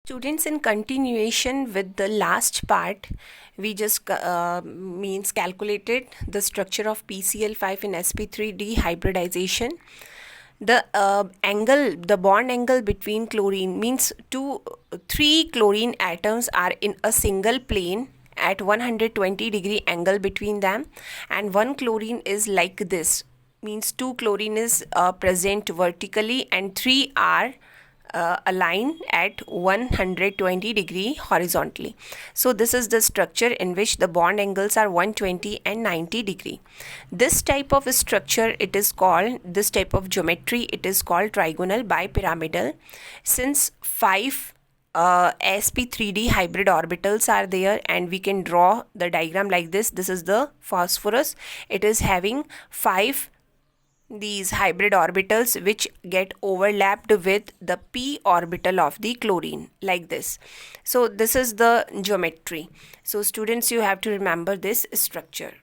Students, in continuation with the last part, we just means calculated the structure of PCl5 in sp3d hybridization. The bond angle between chlorine means three chlorine atoms are in a single plane at 120-degree angle between them, and one chlorine is like this, means two chlorine is present vertically and three are aligned at 120-degree horizontally. So this is the structure in which the bond angles are 120 and 90-degree. This type of structure, this type of geometry, it is called trigonal bipyramidal. Since 5 sp3d hybrid orbitals are there, and we can draw the diagram like this. This is the phosphorus. It is having 5 these hybrid orbitals which get overlapped with the p orbital of the chlorine like this. So this is the geometry. So students, you have to remember this structure.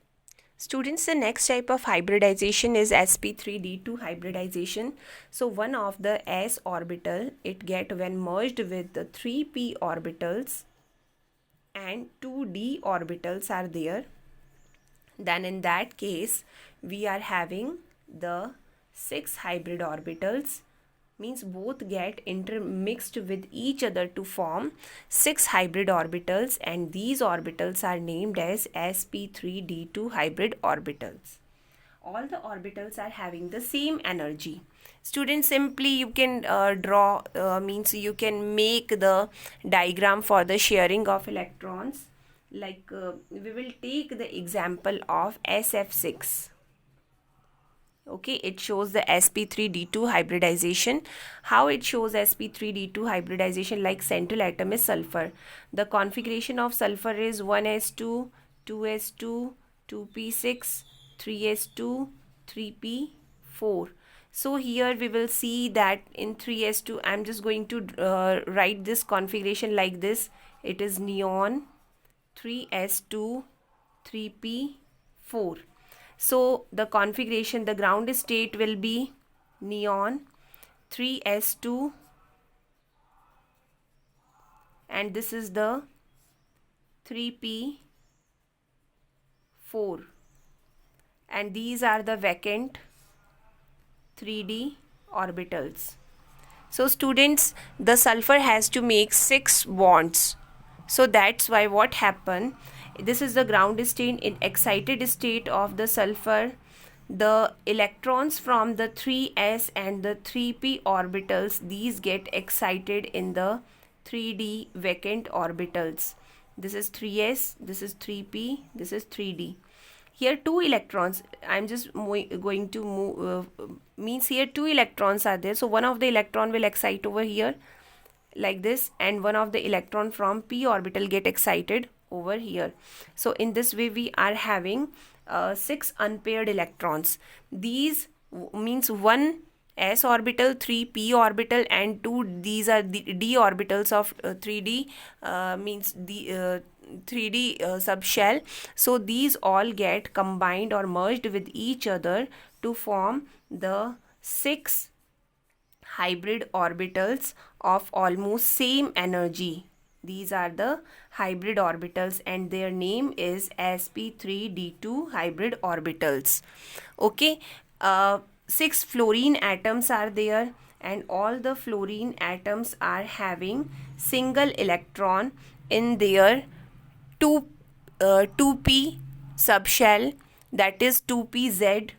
Students, the next type of hybridization is sp3d2 hybridization. So one of the s orbital, it get when merged with the 3p orbitals and 2d orbitals are there, then in that case we are having the 6 hybrid orbitals, means both get intermixed with each other to form 6 hybrid orbitals, and these orbitals are named as sp3d2 hybrid orbitals. All the orbitals are having the same energy. Students, simply you can draw, means you can make the diagram for the sharing of electrons. Like we will take the example of SF6. Okay, it shows the sp3d2 hybridization. How it shows sp3d2 hybridization? Like central atom is sulfur. The configuration of sulfur is 1s2, 2s2, 2p6, 3s2, 3p4. So here we will see that in 3s2, I'm just going to write this configuration like this. It is neon, 3s2, 3p4. So the configuration, the ground state will be neon, 3s2, and this is the 3p4, and these are the vacant 3d orbitals. So students, the sulfur has to make 6 bonds. So that's why what happened, this is the ground state. In excited state of the sulfur, the electrons from the 3s and the 3p orbitals, these get excited in the 3d vacant orbitals. This is 3s, this is 3p, this is 3d. Here 2 electrons, I'm just going to move, means here 2 electrons are there. So one of the electron will excite over here like this, and one of the electron from p orbital get excited over here. So in this way we are having 6 unpaired electrons. These means 1 s orbital, 3 p orbital, and 2 these are the d orbitals of 3d, means the 3d subshell. So these all get combined or merged with each other to form the 6 hybrid orbitals of almost same energy. These are the hybrid orbitals, and their name is sp3d2 hybrid orbitals. Okay, 6 fluorine atoms are there, and all the fluorine atoms are having single electron in their 2p subshell, that is 2pz.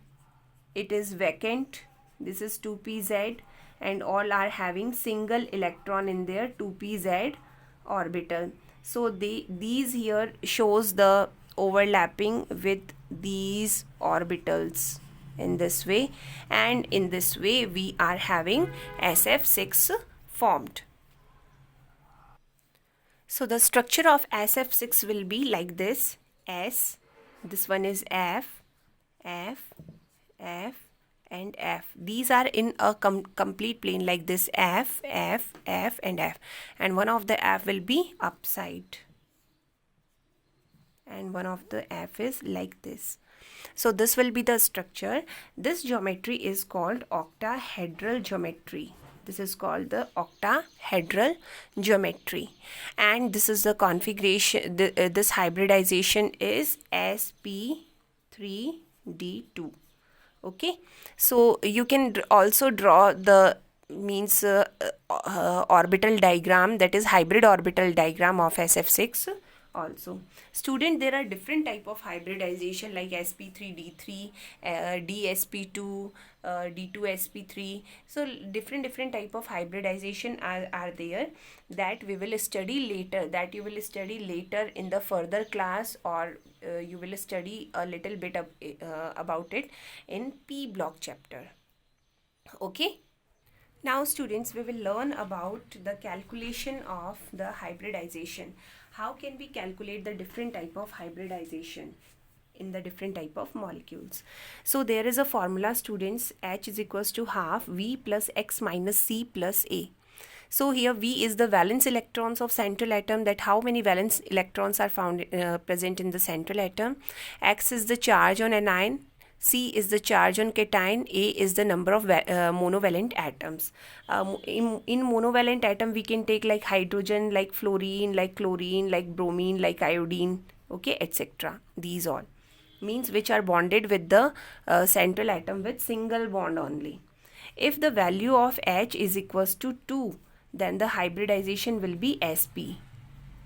It is vacant. This is 2pz, and all are having single electron in their 2pz orbital. So these here shows the overlapping with these orbitals in this way, and in this way we are having SF6 formed. So the structure of SF6 will be like this. S, this one is F, F, F, and F. These are in a complete plane like this, F, F, F, and F. And one of the F will be upside, and one of the F is like this. So this will be the structure. This geometry is called octahedral geometry. This is called the octahedral geometry, and this is the configuration. This hybridization is sp3d2. Okay, so you can also draw the means orbital diagram, that is hybrid orbital diagram of SF6 also. Student, there are different type of hybridization like sp3d3, dsp2, d2sp3. So different type of hybridization are there, that we will study later, that you will study later in the further class, or you will study a little bit about it in P block chapter. Okay. Now students, we will learn about the calculation of the hybridization. How can we calculate the different type of hybridization in the different type of molecules? So there is a formula, students. H is equals to half V plus X minus C plus A. So here V is the valence electrons of central atom, that how many valence electrons are found present in the central atom. X is the charge on anion. C is the charge on cation. A is the number of monovalent atoms. In monovalent atom, we can take like hydrogen, like fluorine, like chlorine, like bromine, like iodine, okay, etc. These all means which are bonded with the central atom with single bond only. If the value of H is equals to 2, then the hybridization will be sp.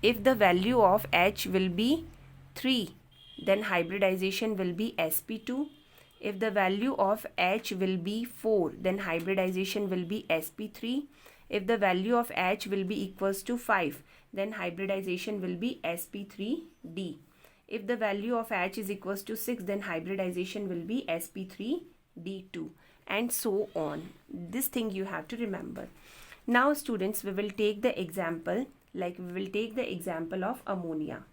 If the value of H will be 3, then hybridization will be sp2. If the value of H will be 4, then hybridization will be sp3. If the value of H will be equals to 5, then hybridization will be sp3d. If the value of H is equals to 6, then hybridization will be sp3d2, and so on. This thing you have to remember. Now students, we will take the example, like we will take the example of ammonia.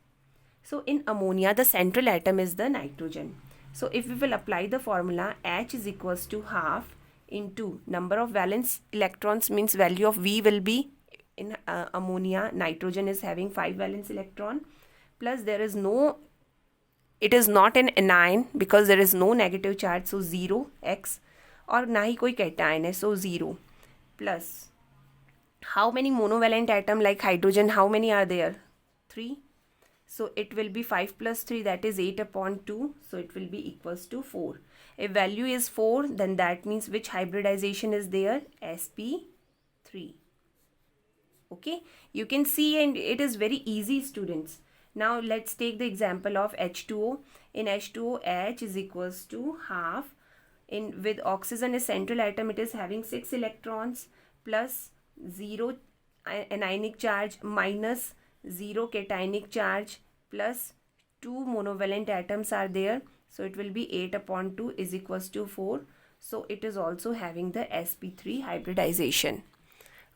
So in ammonia, the central atom is the nitrogen. So if we will apply the formula, H is equals to half into number of valence electrons, means value of V will be, in ammonia, nitrogen is having 5 valence electron, plus there is no, it is not an anion because there is no negative charge, so 0 X, और ना ही कोई cation है, so 0, plus how many monovalent atom like hydrogen, how many are there? 3. So it will be 5 plus 3, that is 8 upon 2. So it will be equals to 4. If value is 4, then that means which hybridization is there? sp3. Okay, you can see, and it is very easy, students. Now let's take the example of H2O. In H2O, H is equals to half. In with oxygen is central atom, it is having 6 electrons plus 0 anionic charge minus 0 cationic charge plus 2 monovalent atoms are there. So it will be 8 upon 2 is equals to 4. So it is also having the sp3 hybridization.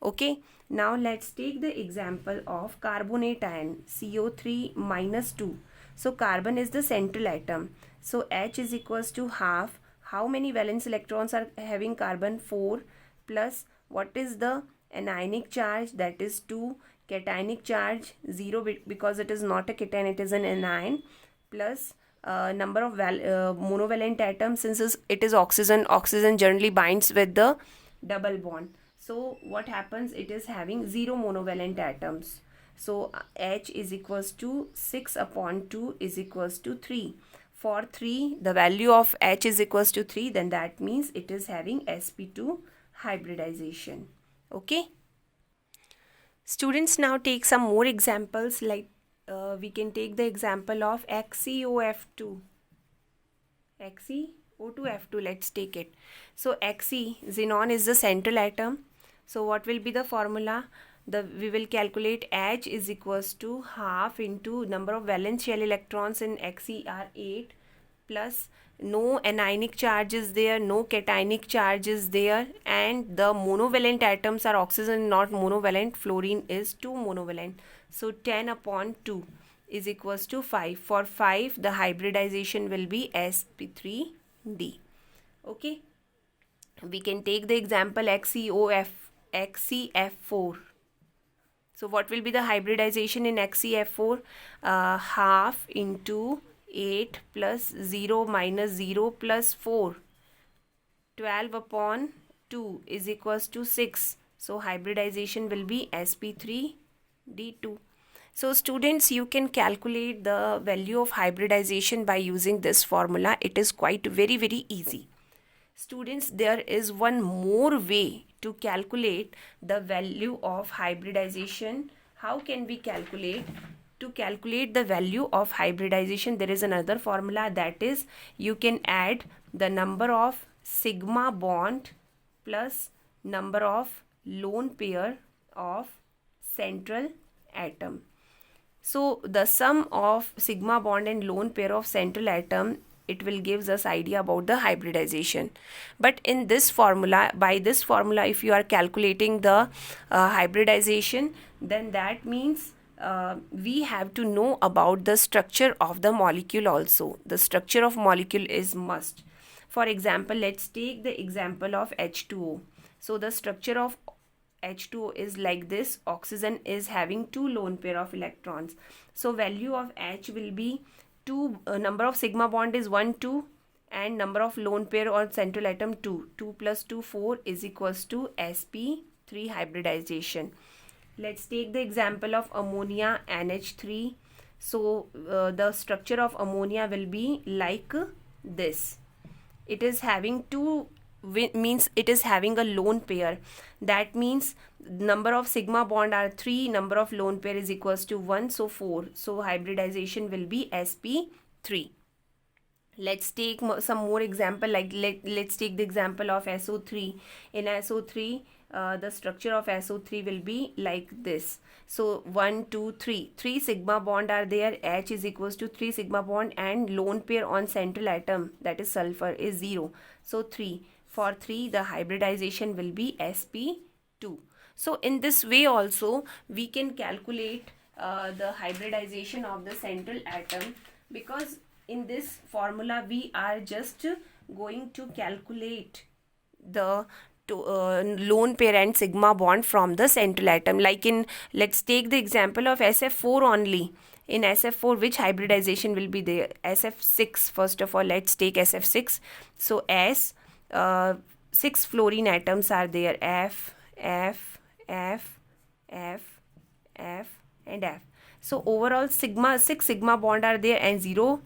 Okay, now let's take the example of carbonate ion, CO3 minus 2. So carbon is the central atom. So H is equals to half. How many valence electrons are having carbon? 4, plus what is the anionic charge? That is 2. Cationic charge 0 because it is not a cation, it is an anion, plus number of monovalent atoms. Since it is oxygen, oxygen generally binds with the double bond. So what happens? It is having 0 monovalent atoms. So H is equals to 6 upon 2 is equals to 3. For 3, the value of H is equals to 3, then that means it is having sp2 hybridization. Okay. Students, now take some more examples, like we can take the example of XeOF2. XeO2F2, let's take it. So Xe, xenon is the central atom. So what will be the formula? We will calculate H is equals to half into number of valence shell electrons in Xe are 8, plus no anionic charge is there, no cationic charge is there, and the monovalent atoms are oxygen, not monovalent, fluorine is 2 monovalent. So 10 upon 2 is equals to 5. For 5, the hybridization will be sp3d. Okay, we can take the example XeF4. So what will be the hybridization in XeF4? Half into 8 plus 0 minus 0 plus 4. 12 upon 2 is equals to 6. So hybridization will be sp3d2. So students, you can calculate the value of hybridization by using this formula. It is quite very easy. Students, there is one more way to calculate the value of hybridization. How can we calculate? To calculate the value of hybridization, there is another formula, that is, you can add the number of sigma bond plus number of lone pair of central atom. So the sum of sigma bond and lone pair of central atom, it will gives us idea about the hybridization. But in this formula, by this formula, if you are calculating the hybridization, then that means we have to know about the structure of the molecule also. The structure of molecule is must. For example, let's take the example of H2O. So the structure of H2O is like this. Oxygen is having 2 lone pair of electrons. So value of H will be 2, number of sigma bond is 1, 2, and number of lone pair on central atom 2. 2 plus 2, 4 is equals to sp3 hybridization. Let's take the example of ammonia NH3. So the structure of ammonia will be like this. It is having means it is having a lone pair. That means number of sigma bond are 3, number of lone pair is equals to 1, so 4. So hybridization will be sp3. Let's take some more example, like let's take the example of SO3. In SO3, the structure of SO3 will be like this. So 1, 2, 3. 3 sigma bond are there. H is equals to 3 sigma bond, and lone pair on central atom, that is sulfur, is 0. So 3. For 3, the hybridization will be sp2. So in this way also, we can calculate the hybridization of the central atom, because in this formula we are just going to calculate the lone pair and sigma bond from the central atom. Like in, let's take the example of SF4 only. In SF4, which hybridization will be there? SF6. First of all, let's take SF6. So S, 6 fluorine atoms are there. F, F, F, F, F, and F. So overall 6 sigma bond are there, and 0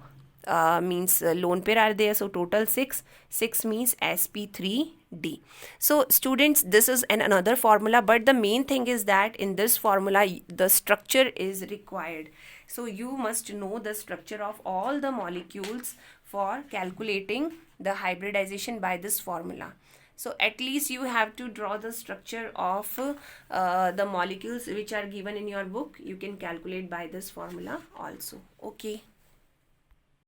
means lone pair are there. So total 6. 6 means sp3d. So students, this is another formula, but the main thing is that in this formula the structure is required. So you must know the structure of all the molecules for calculating the hybridization by this formula. So at least you have to draw the structure of the molecules which are given in your book. You can calculate by this formula also. Okay.